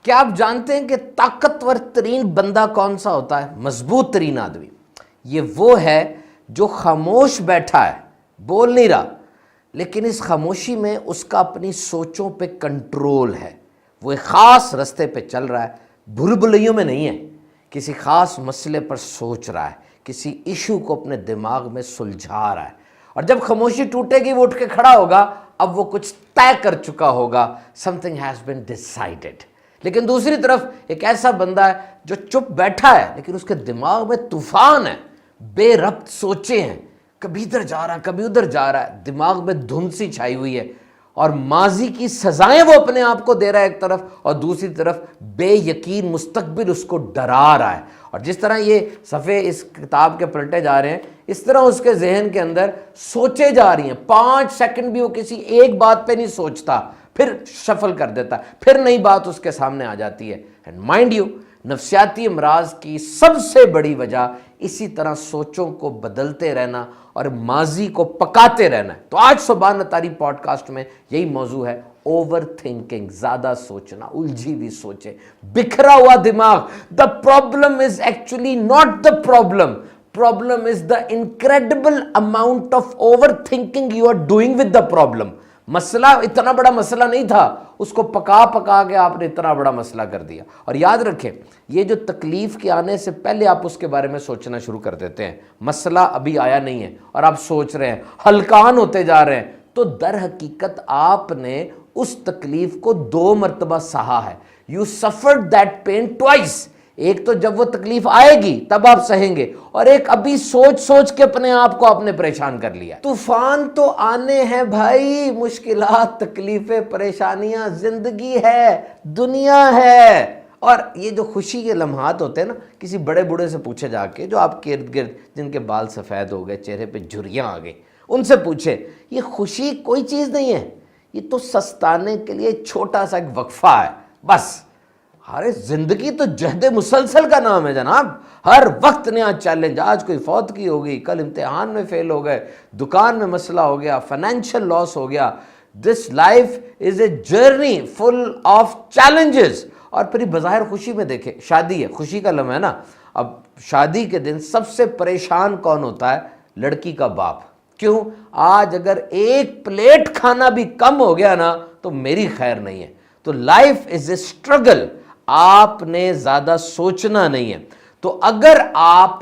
क्या आप जानते हैं कि ताकतवर तरीन बंदा कौन सा होता है? मजबूत तरीन आदमी ये वो है जो खामोश बैठा है, बोल नहीं रहा, लेकिन इस खामोशी में उसका अपनी सोचों पे कंट्रोल है। वो एक ख़ास रास्ते पे चल रहा है, भूल-भुलैयों में नहीं है, किसी ख़ास मसले पर सोच रहा है, किसी इशू को अपने दिमाग में सुलझा रहा है। और जब खामोशी टूटेगी वो उठ के खड़ा होगा, अब वो कुछ तय कर चुका होगा, समथिंग हैज़ बीन डिसाइडेड। लेकिन दूसरी तरफ एक ऐसा बंदा है जो चुप बैठा है, लेकिन उसके दिमाग में तूफान है, बेरब्त सोचे हैं, कभी इधर जा रहा है कभी उधर जा रहा है, दिमाग में धुंध सी छाई हुई है और माजी की सजाएं वो अपने आप को दे रहा है एक तरफ, और दूसरी तरफ बेयकीन मुस्तकबिल उसको डरा रहा है। और जिस तरह ये सफ़े इस किताब के पलटे जा रहे हैं, इस तरह उसके जहन के अंदर सोचे जा रही हैं। 5 सेकंड भी वो किसी एक बात पे नहीं सोचता, फिर शफल कर देता है, फिर नई बात उसके सामने आ जाती है। एंड माइंड यू, नफ्सियाती अमराज की सबसे बड़ी वजह इसी तरह सोचों को बदलते रहना और माजी को पकाते रहना है। तो आज सुभान अतारी पॉडकास्ट में यही मौजू है, ओवर थिंकिंग, ज्यादा सोचना, उलझी हुई सोचे, बिखरा हुआ दिमाग। The problem is actually not the problem is the incredible amount of over thinking you are doing with the problem. मसला इतना बड़ा मसला नहीं था, उसको पका पका के आपने इतना बड़ा मसला कर दिया। और याद रखें, ये जो तकलीफ के आने से पहले आप उसके बारे में सोचना शुरू कर देते हैं, मसला अभी आया नहीं है और आप सोच रहे हैं, हलकान होते जा रहे हैं, तो दर हकीकत आपने उस तकलीफ को 2 मरतबा सहा है। You suffered that pain twice. एक तो जब वो तकलीफ आएगी तब आप सहेंगे, और एक अभी सोच सोच के अपने आप को आपने परेशान कर लिया। तूफान तो आने हैं भाई, मुश्किलात, तकलीफें, परेशानियां, जिंदगी है, दुनिया है। और ये जो खुशी के लम्हात होते हैं ना, किसी बड़े बूढ़े से पूछे जाके, जो आपके इर्द गिर्द जिनके बाल सफ़ेद हो गए, चेहरे पे झुर्रियां आ गई, उनसे पूछे, ये खुशी कोई चीज़ नहीं है, ये तो सस्ताने के लिए छोटा सा एक वक्फा है बस। अरे जिंदगी तो जहद मुसलसल का नाम है जनाब, हर वक्त नया चैलेंज। आज कोई फौत की हो गई, कल इम्तिहान में फेल हो गए, दुकान में मसला हो गया, फाइनेंशियल लॉस हो गया। This life is a journey full of challenges. और फिर बाज़ाहिर खुशी में देखे, शादी है, खुशी का लम्हा है ना। अब शादी के दिन सबसे परेशान कौन होता है? लड़की का बाप। क्यों? आज अगर एक प्लेट खाना भी कम हो गया ना तो मेरी खैर नहीं है। तो लाइफ इज ए स्ट्रगल, आपने ज्यादा सोचना नहीं है। तो अगर आप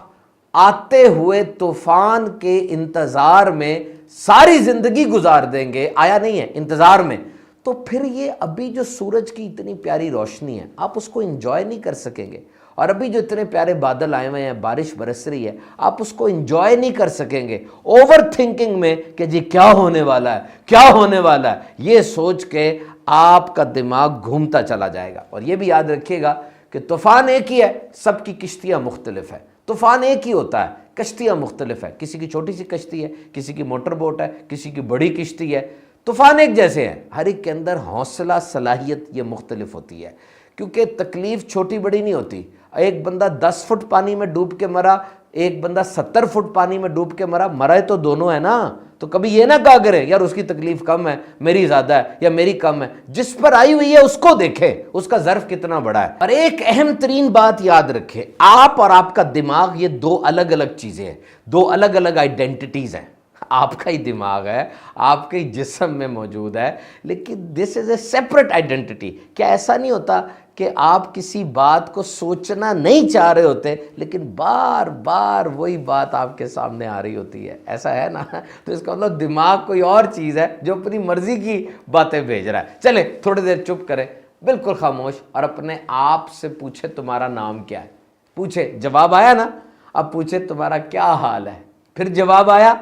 आते हुए तूफान के इंतजार में सारी जिंदगी गुजार देंगे, आया नहीं है, इंतजार में, तो फिर ये अभी जो सूरज की इतनी प्यारी रोशनी है, आप उसको एंजॉय नहीं कर सकेंगे। और अभी जो इतने प्यारे बादल आए हुए हैं, बारिश बरस रही है, आप उसको एंजॉय नहीं कर सकेंगे। ओवर थिंकिंग में कि जी क्या होने वाला है, क्या होने वाला है, ये सोच के आपका दिमाग घूमता चला जाएगा। और ये भी याद रखिएगा कि तूफान एक ही है, सबकी किश्तियां मुख्तलिफ है। तूफान एक ही होता है, कश्तियां मुख्तलिफ है, किसी की छोटी सी कश्ती है, किसी की मोटर बोट है, किसी की बड़ी किश्ती है। तूफान एक जैसे हैं, हर एक के अंदर हौसला, सलाहियत ये मुख्तलिफ होती है, क्योंकि तकलीफ छोटी बड़ी नहीं होती। एक बंदा 10 फुट पानी में डूब के मरा, एक बंदा 70 फुट पानी में डूब के मरा, मरा तो दोनों है ना। तो कभी ये ना कहा करें यार उसकी तकलीफ कम है, मेरी ज्यादा है, या मेरी कम है। जिस पर आई हुई है उसको देखे, उसका ज़र्फ कितना बड़ा है। और एक अहम तरीन बात याद रखें, आप और आपका दिमाग ये 2 अलग अलग चीजें हैं, 2 अलग अलग आइडेंटिटीज हैं। आपका ही दिमाग है, आपके ही जिस्म में मौजूद है, लेकिन this is a separate identity. क्या ऐसा नहीं होता कि आप किसी बात को सोचना नहीं चाह रहे होते, लेकिन बार बार वही बात आपके सामने आ रही होती है? ऐसा है ना। तो इसका मतलब दिमाग कोई और चीज़ है जो अपनी मर्जी की बातें भेज रहा है। चले थोड़ी देर चुप करें, बिल्कुल खामोश, और अपने आप से पूछे तुम्हारा नाम क्या है। पूछे, जवाब आया ना, अब पूछे तुम्हारा क्या हाल है, फिर जवाब आया।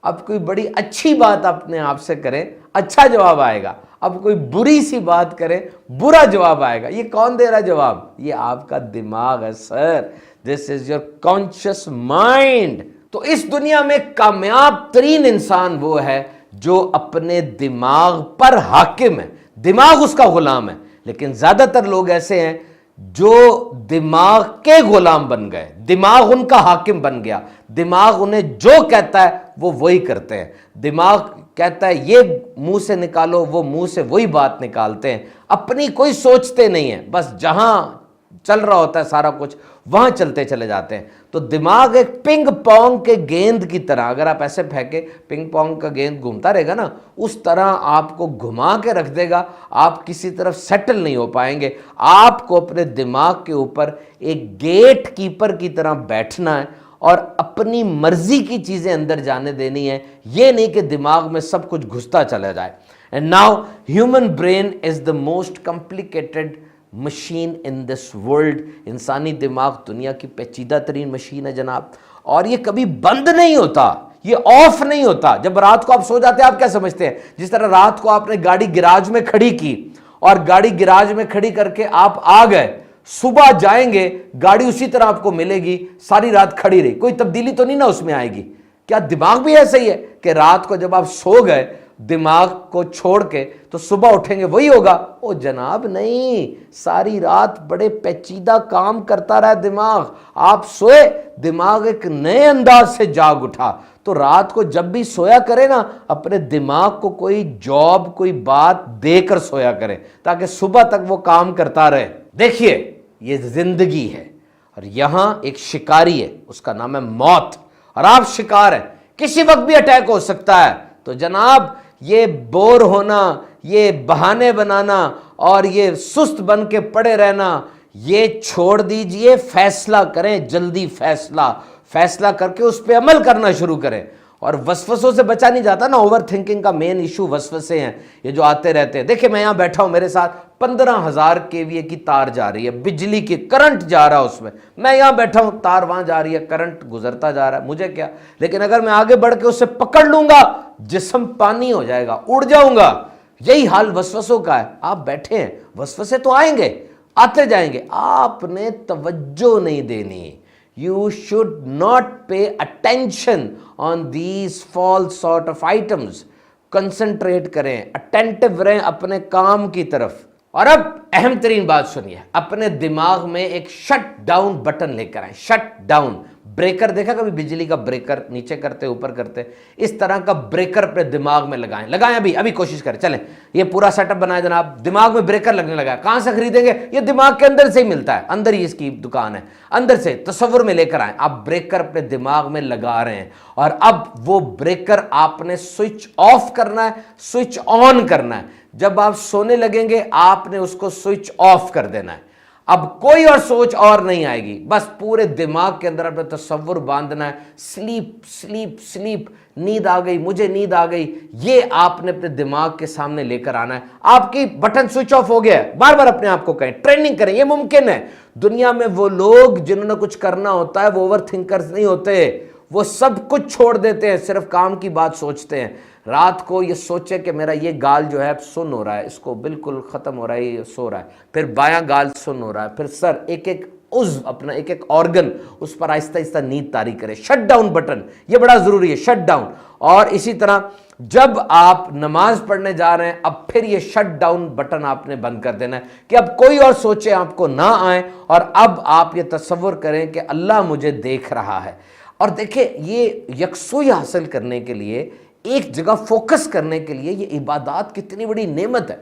अब कोई बड़ी अच्छी बात अपने आप से करें, अच्छा जवाब आएगा। अब कोई बुरी सी बात करे, बुरा जवाब आएगा। ये कौन दे रहा है जवाब? ये आपका दिमाग है sir. This is your conscious mind. तो इस दुनिया में कामयाब तरीन इंसान वो है जो अपने दिमाग पर हाकिम है, दिमाग उसका गुलाम है। लेकिन ज्यादातर लोग ऐसे हैं जो दिमाग के गुलाम बन गए, दिमाग उनका हाकिम बन गया, दिमाग उन्हें जो कहता है वो वही करते हैं। दिमाग कहता है ये मुंह से निकालो, वो मुंह से वही बात निकालते हैं, अपनी कोई सोचते नहीं है, बस जहां चल रहा होता है सारा कुछ वहां चलते चले जाते हैं। तो दिमाग एक पिंग पोंग के गेंद की तरह, अगर आप ऐसे फेंके पिंग पोंग का गेंद घूमता रहेगा ना, उस तरह आपको घुमा के रख देगा, आप किसी तरफ सेटल नहीं हो पाएंगे। आपको अपने दिमाग के ऊपर एक गेट कीपर की तरह बैठना है और अपनी मर्जी की चीजें अंदर जाने देनी है, ये नहीं कि दिमाग में सब कुछ घुसता चला जाए। And now human brain is the most complicated machine in this world. इंसानी दिमाग दुनिया की पेचीदा तरीन मशीन है जनाब, और ये कभी बंद नहीं होता, ये ऑफ नहीं होता। जब रात को आप सो जाते हैं, आप क्या समझते हैं, जिस तरह रात को आपने गाड़ी गिराज में खड़ी की और गाड़ी गिराज में खड़ी करके आप आ गए, सुबह जाएंगे गाड़ी उसी तरह आपको मिलेगी, सारी रात खड़ी रही, कोई तब्दीली तो नहीं ना उसमें आएगी। क्या दिमाग भी ऐसा ही है कि रात को जब आप सो गए दिमाग को छोड़ के, तो सुबह उठेंगे वही होगा? ओ जनाब नहीं, सारी रात बड़े पेचीदा काम करता रहा दिमाग। आप सोए, दिमाग एक नए अंदाज से जाग उठा। तो रात को जब भी सोया करे ना, अपने दिमाग को कोई जॉब, कोई बात देकर सोया करे, ताकि सुबह तक वो काम करता रहे। देखिए, ये जिंदगी है और यहां एक शिकारी है, उसका नाम है मौत, और आप शिकार हैं, किसी वक्त भी अटैक हो सकता है। तो जनाब, ये बोर होना, ये बहाने बनाना और ये सुस्त बन के पड़े रहना, ये छोड़ दीजिए। फैसला करें, जल्दी फैसला करके उस पर अमल करना शुरू करें। और वसवसों से बचा नहीं जाता ना। ओवर थिंकिंग का मेन इशू वसवसे हैं, ये जो आते रहते हैं। देखिए, मैं यहां बैठा हूं, मेरे साथ 15,000 केवीए की तार जा रही है, बिजली की करंट जा रहा है उसमें, मैं यहां बैठा हूं, तार वहां जा रही है, करंट गुजरता जा रहा है, मुझे क्या। लेकिन अगर मैं आगे बढ़ के उसे पकड़ लूंगा, जिस्म पानी हो जाएगा, उड़ जाऊंगा। यही हाल वसवसों का है। आप बैठे हैं, वसवसे तो आएंगे, आते जाएंगे, आपने तवज्जो नहीं देनी। You should not pay attention on these false sort of items. Concentrate करें, अटेंटिव रहें अपने काम की तरफ। और अब अहम तरीन बात सुनिए, अपने दिमाग में एक शट डाउन बटन लेकर आए। शट डाउन ब्रेकर, देखा कभी बिजली का ब्रेकर, नीचे करते ऊपर करते, इस तरह का ब्रेकर अपने दिमाग में लगाएं। अभी कोशिश करें, चलें, ये पूरा सेटअप बनाए जनाब, दिमाग में ब्रेकर लगने लगा है। कहां से खरीदेंगे? ये दिमाग के अंदर से ही मिलता है, अंदर ही इसकी दुकान है, अंदर से तसव्वुर में लेकर आए। आप ब्रेकर अपने दिमाग में लगा रहे हैं, और अब वो ब्रेकर आपने स्विच ऑफ करना है, स्विच ऑन करना है। जब आप सोने लगेंगे, आपने उसको स्विच ऑफ कर देना है। अब कोई और सोच और नहीं आएगी, बस पूरे दिमाग के अंदर अपना तसव्वुर बांधना है। स्लीप स्लीप स्लीप, नींद आ गई, मुझे नींद आ गई, ये आपने अपने दिमाग के सामने लेकर आना है। आपकी बटन स्विच ऑफ हो गया है, बार बार अपने आप को कहें, ट्रेनिंग करें, ये मुमकिन है। दुनिया में वो लोग जिन्होंने कुछ करना होता है, वो ओवर थिंकर्स नहीं होते, वो सब कुछ छोड़ देते हैं, सिर्फ काम की बात सोचते हैं। रात को ये सोचे कि मेरा ये गाल जो है सुन्न हो रहा है, इसको बिल्कुल ख़त्म हो रहा है, ये सो रहा है, फिर बायां गाल सुन्न हो रहा है, फिर सर, एक एक उज़्व अपना, एक एक ऑर्गन, उस पर आहिस्ता आहिस्ता नींद तारी करे। शट डाउन बटन, ये बड़ा ज़रूरी है, शट डाउन। और इसी तरह जब आप नमाज पढ़ने जा रहे हैं, अब फिर ये शट डाउन बटन आपने बंद कर देना है कि अब कोई और सोचे आपको ना आए, और अब आप ये तसव्वुर करें कि अल्लाह मुझे देख रहा है। और देखिए, ये यकसुई हासिल करने के लिए, एक जगह फोकस करने के लिए, ये इबादत कितनी बड़ी नेमत है।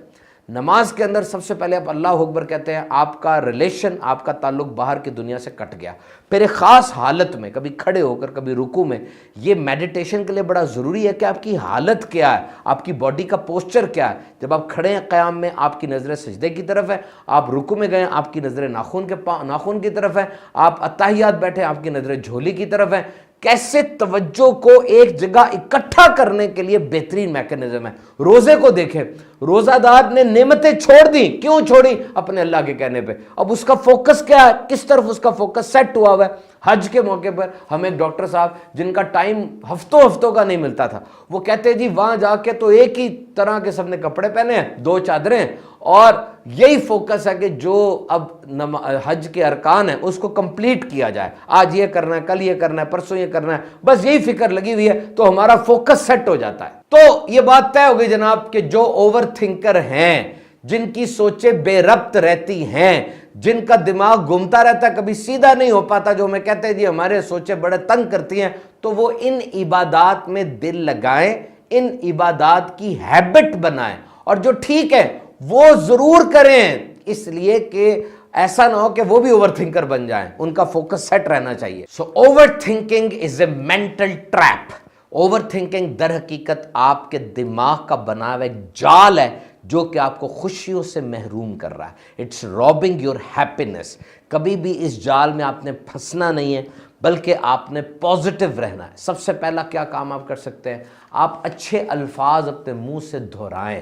नमाज के अंदर सबसे पहले आप अल्लाह अकबर कहते हैं, आपका रिलेशन, आपका ताल्लुक बाहर की दुनिया से कट गया। फिर एक ख़ास हालत में, कभी खड़े होकर, कभी रुकू में, ये मेडिटेशन के लिए बड़ा ज़रूरी है कि आपकी हालत क्या है, आपकी बॉडी का पोस्चर क्या है। जब आप खड़े हैं क़याम में, आपकी नज़रें सजदे की तरफ है, आप रुकू में गए, आपकी नज़रें नाखून की तरफ है, आप अत्ताहियात बैठे, आपकी नज़रें झोली की तरफ है। कैसे तवज्जो को एक जगह इकट्ठा करने के लिए बेहतरीन मैकेनिज्म है। रोजे को देखें, रोजादार ने नेमतें छोड़ दी, क्यों छोड़ी? अपने अल्लाह के कहने पे। अब उसका फोकस क्या है, किस तरफ उसका फोकस सेट हुआ हुआ है? हज के मौके पर हम एक डॉक्टर साहब, जिनका टाइम हफ्तों का नहीं मिलता था, वो कहते जी वहां जाके तो एक ही तरह के सबने कपड़े पहने हैं, 2 चादरें, और यही फोकस है कि जो अब हज के अरकान है उसको कंप्लीट किया जाए। आज ये करना है, कल ये करना है, परसों ये करना है, बस यही फिक्र लगी हुई है, तो हमारा फोकस सेट हो जाता है। तो ये बात तय हो गई जनाब कि जो ओवर थिंकर हैं, जिनकी सोचें बेरब्त रहती हैं, जिनका दिमाग घूमता रहता है, कभी सीधा नहीं हो पाता, जो हमें कहते हैं जी हमारे सोचें बड़े तंग करती हैं, तो वो इन इबादात में दिल लगाएं, इन इबादात की हैबिट बनाएं और जो ठीक है वो जरूर करें, इसलिए कि ऐसा ना हो कि वो भी ओवरथिंकर बन जाएं, उनका फोकस सेट रहना चाहिए। So overthinking is a mental trap. Overthinking दर हकीकत आपके दिमाग का बना हुआ एक जाल है जो कि आपको खुशियों से महरूम कर रहा है। It's robbing your happiness. कभी भी इस जाल में आपने फंसना नहीं है, बल्कि आपने पॉजिटिव रहना है। सबसे पहला क्या काम आप कर सकते हैं, आप अच्छे अल्फाज अपने मुंह से दोहराएं।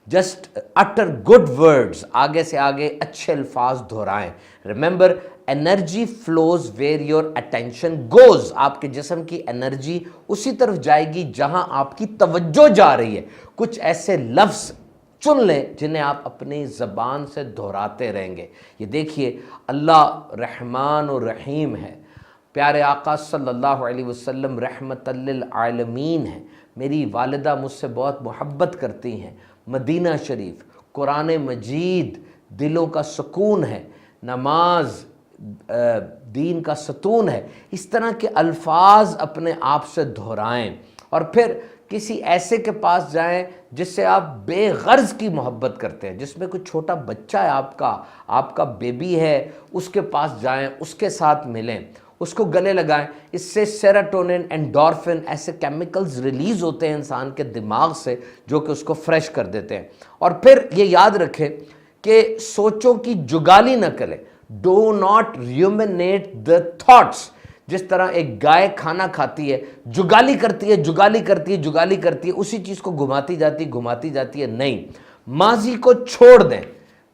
जस्ट अटर गुड वर्ड्स, आगे से आगे अच्छे अल्फाज दोहराएं। Remember, energy flows where your attention goes. आपके जिस्म की एनर्जी उसी तरफ जाएगी जहां आपकी तवज्जो जा रही है। कुछ ऐसे लफ्ज़ चुन लें जिन्हें आप अपनी ज़बान से दोहराते रहेंगे। ये देखिए, अल्लाह रहमान और रहीम है, प्यारे आका सल्लल्लाहु अलैहि वसल्लम रहमतल लिल आलमीन है, मेरी वालिदा मुझसे बहुत मोहब्बत करती हैं, मदीना शरीफ, कुरान मजीद दिलों का सुकून है, नमाज दीन का सतून है। इस तरह के अल्फाज अपने आप से दोहराएं और फिर किसी ऐसे के पास जाएं जिससे आप बेगर्ज की मोहब्बत करते हैं, जिसमें कोई छोटा बच्चा है, आपका बेबी है, उसके पास जाएं, उसके साथ मिलें, उसको गले लगाएं। इससे सेरोटोनिन, एंडोर्फिन ऐसे केमिकल्स रिलीज होते हैं इंसान के दिमाग से जो कि उसको फ्रेश कर देते हैं। और फिर ये याद रखें कि सोचों की जुगाली न करें। Do not ruminate the thoughts. जिस तरह एक गाय खाना खाती है, जुगाली करती है, जुगाली करती है, जुगाली करती है, उसी चीज़ को घुमाती जाती है। नहीं, माजी को छोड़ दें,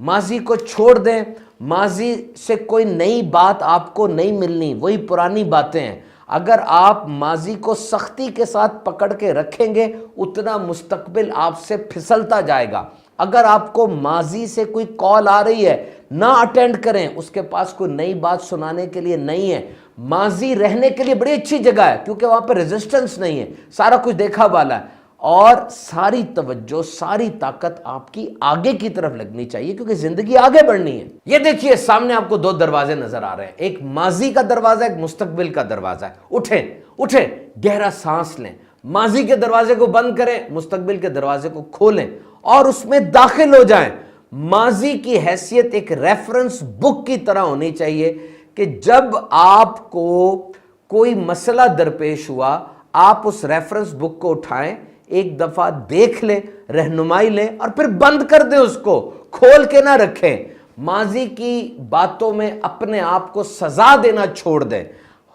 माजी को छोड़ दें। माजी से कोई नई बात आपको नहीं मिलनी, वही पुरानी बातें हैं। अगर आप माजी को सख्ती के साथ पकड़ के रखेंगे, उतना मुस्तकबिल आपसे फिसलता जाएगा। अगर आपको माजी से कोई कॉल आ रही है, ना अटेंड करें, उसके पास कोई नई बात सुनाने के लिए नहीं है। माजी रहने के लिए बड़ी अच्छी जगह है क्योंकि वहां पर रेजिस्टेंस नहीं है, सारा कुछ देखा वाला है और सारी तवज्जो, सारी ताकत आपकी आगे की तरफ लगनी चाहिए क्योंकि जिंदगी आगे बढ़नी है। ये देखिए, सामने आपको दो दरवाजे नजर आ रहे हैं, एक माजी का दरवाजा, एक मुस्तकबिल का दरवाजा है। उठें, गहरा सांस लें, माजी के दरवाजे को बंद करें, मुस्तकबिल के दरवाजे को खोलें और उसमें दाखिल हो जाएं। माजी की हैसियत एक रेफरेंस बुक की तरह होनी चाहिए कि जब आपको कोई मसला दरपेश हुआ, आप उस रेफरेंस बुक को उठाएं, एक दफा देख लें, रहनुमाई लें और फिर बंद कर दें, उसको खोल के ना रखें। माजी की बातों में अपने आप को सजा देना छोड़ दें।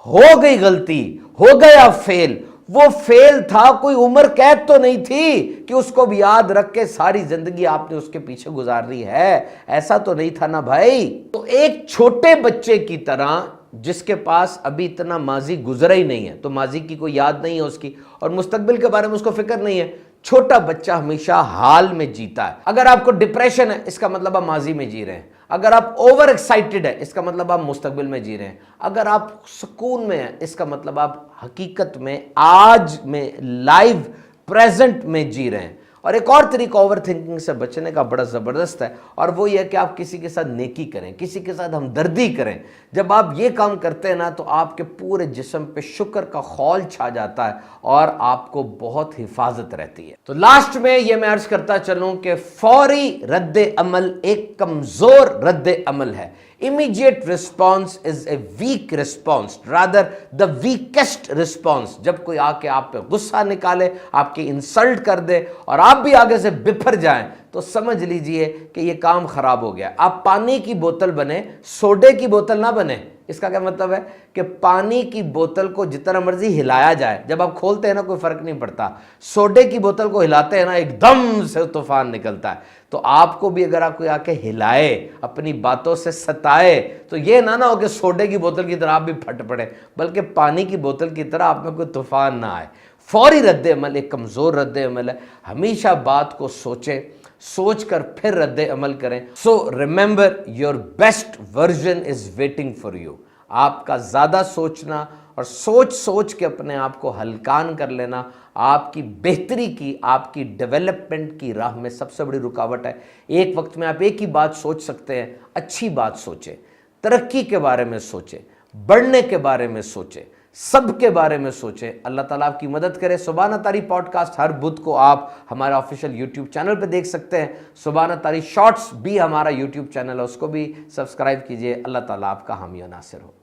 हो गई गलती, हो गया फेल, वो फेल था, कोई उम्र कैद तो नहीं थी कि उसको भी याद रख के सारी जिंदगी आपने उसके पीछे गुजार दी है, ऐसा तो नहीं था ना भाई। तो एक छोटे बच्चे की तरह जिसके पास अभी इतना माजी गुजरा ही नहीं है, तो माजी की कोई याद नहीं है उसकी और मुस्तकबिल के बारे में उसको फिक्र नहीं है। छोटा बच्चा हमेशा हाल में जीता है। अगर आपको डिप्रेशन है, इसका मतलब आप माजी में जी रहे हैं। अगर आप ओवर एक्साइटेड है, इसका मतलब आप मुस्तकबिल में जी रहे हैं। अगर आप सुकून में हैं, इसका मतलब आप हकीकत में आज में लाइव प्रेजेंट में जी रहे हैं। और एक और तरीका ओवर थिंकिंग से बचने का बड़ा ज़बरदस्त है और वो ये कि आप किसी के साथ नेकी करें, किसी के साथ हमदर्दी करें। जब आप ये काम करते हैं ना, तो आपके पूरे जिस्म पे शुक्र का खौल छा जाता है और आपको बहुत हिफाजत रहती है। तो लास्ट में ये मैं अर्ज करता चलूं कि फौरी रद्द अमल एक कमज़ोर रद्द अमल है। Immediate response is a weak response, rather the weakest response। जब कोई आके आप पे गुस्सा निकाले, आपकी इंसल्ट कर दे और आप भी आगे से बिफर जाएं, तो समझ लीजिए कि ये काम खराब हो गया। आप पानी की बोतल बने, सोडे की बोतल ना बने। इसका क्या मतलब है कि पानी की बोतल को जितना मर्जी हिलाया जाए, जब आप खोलते हैं ना कोई फर्क नहीं पड़ता। सोडे की बोतल को हिलाते हैं ना, एकदम से तूफान निकलता है। तो आपको भी अगर आपको आके हिलाए, अपनी बातों से सताए, तो ये ना हो कि सोडे की बोतल की तरह आप भी फट पड़े, बल्कि पानी की बोतल की तरह आप में कोई तूफान ना आए। फौरी रद्द अमल एक कमज़ोर रद्द अमल है। हमेशा बात को सोचें, सोच कर फिर रद्द अमल करें। So remember, your best version is waiting for you. आपका ज़्यादा सोचना और सोच सोच के अपने आप को हलकान कर लेना आपकी बेहतरी की, आपकी डेवलपमेंट की राह में सबसे बड़ी रुकावट है। एक वक्त में आप एक ही बात सोच सकते हैं, अच्छी बात सोचें, तरक्की के बारे में सोचें, बढ़ने के बारे में सोचें, सबके बारे में सोचें। अल्लाह ताला आपकी मदद करे। सुभान तारी पॉडकास्ट हर बुध को आप हमारे ऑफिशियल यूट्यूब चैनल पे देख सकते हैं। सुभान तारी शॉर्ट्स भी हमारा यूट्यूब चैनल है, उसको भी सब्सक्राइब कीजिए। अल्लाह ताला आपका हामी और नासिर हो।